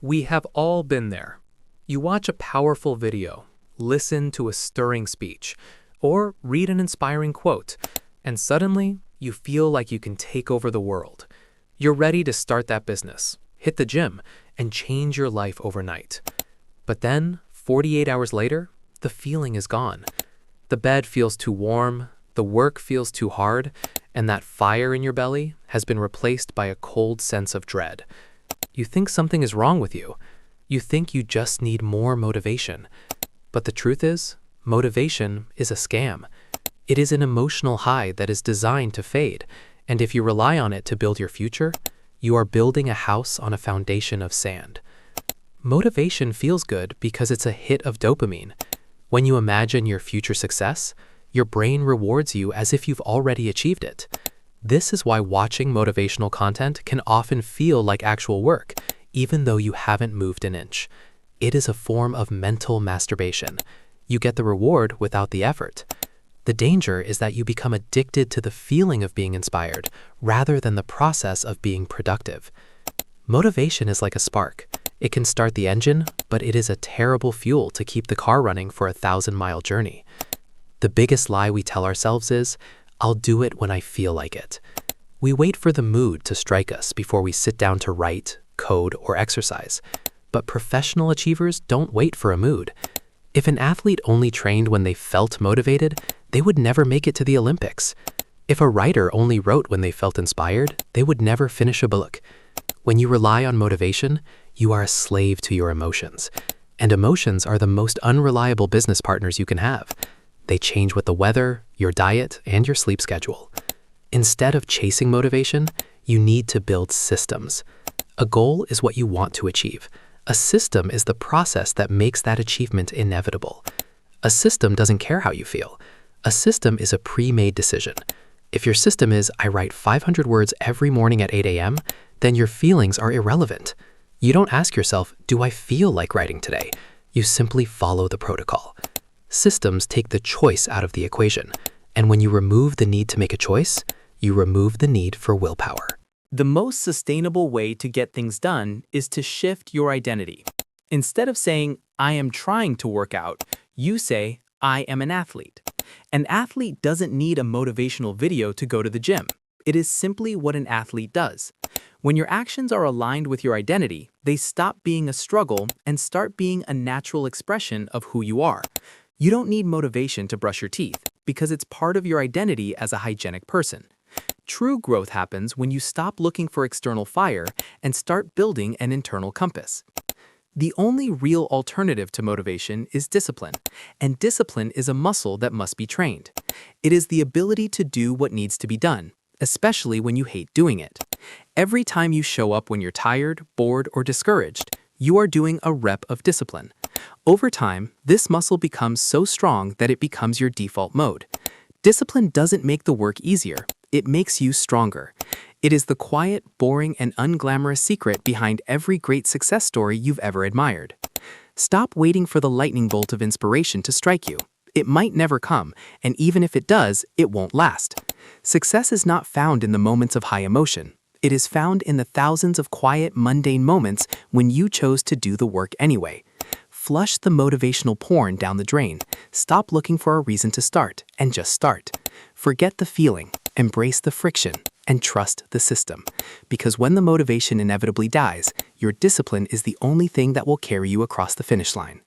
We have all been there. You watch a powerful video, listen to a stirring speech, or read an inspiring quote, and suddenly you feel like you can take over the world. You're ready to start that business, hit the gym, and change your life overnight. But then, 48 hours later, the feeling is gone. The bed feels too warm, the work feels too hard, and that fire in your belly has been replaced by a cold sense of dread. You think something is wrong with you. You think you just need more motivation. But the truth is, motivation is a scam. It is an emotional high that is designed to fade, and if you rely on it to build your future, you are building a house on a foundation of sand. Motivation feels good because it's a hit of dopamine. When you imagine your future success, your brain rewards you as if you've already achieved it. This is why watching motivational content can often feel like actual work, even though you haven't moved an inch. It is a form of mental masturbation. You get the reward without the effort. The danger is that you become addicted to the feeling of being inspired rather than the process of being productive. Motivation is like a spark. It can start the engine, but it is a terrible fuel to keep the car running for a 1,000-mile journey. The biggest lie we tell ourselves is, I'll do it when I feel like it. We wait for the mood to strike us before we sit down to write, code, or exercise. But professional achievers don't wait for a mood. If an athlete only trained when they felt motivated, they would never make it to the Olympics. If a writer only wrote when they felt inspired, they would never finish a book. When you rely on motivation, you are a slave to your emotions. And emotions are the most unreliable business partners you can have. They change with the weather, your diet, and your sleep schedule. Instead of chasing motivation, you need to build systems. A goal is what you want to achieve. A system is the process that makes that achievement inevitable. A system doesn't care how you feel. A system is a pre-made decision. If your system is, I write 500 words every morning at 8 a.m., then your feelings are irrelevant. You don't ask yourself, do I feel like writing today? You simply follow the protocol. Systems take the choice out of the equation, and when you remove the need to make a choice, you remove the need for willpower. The most sustainable way to get things done is to shift your identity. Instead of saying, I am trying to work out, you say, I am an athlete. An athlete doesn't need a motivational video to go to the gym. It is simply what an athlete does. When your actions are aligned with your identity, they stop being a struggle and start being a natural expression of who you are. You don't need motivation to brush your teeth because it's part of your identity as a hygienic person. True growth happens when you stop looking for external fire and start building an internal compass. The only real alternative to motivation is discipline, and discipline is a muscle that must be trained. It is the ability to do what needs to be done, especially when you hate doing it. Every time you show up when you're tired, bored, or discouraged, you are doing a rep of discipline. Over time, this muscle becomes so strong that it becomes your default mode. Discipline doesn't make the work easier, it makes you stronger. It is the quiet, boring, and unglamorous secret behind every great success story you've ever admired. Stop waiting for the lightning bolt of inspiration to strike you. It might never come, and even if it does, it won't last. Success is not found in the moments of high emotion. It is found in the thousands of quiet, mundane moments when you chose to do the work anyway. Flush the motivational porn down the drain. Stop looking for a reason to start, and just start. Forget the feeling, embrace the friction, and trust the system. Because when the motivation inevitably dies, your discipline is the only thing that will carry you across the finish line.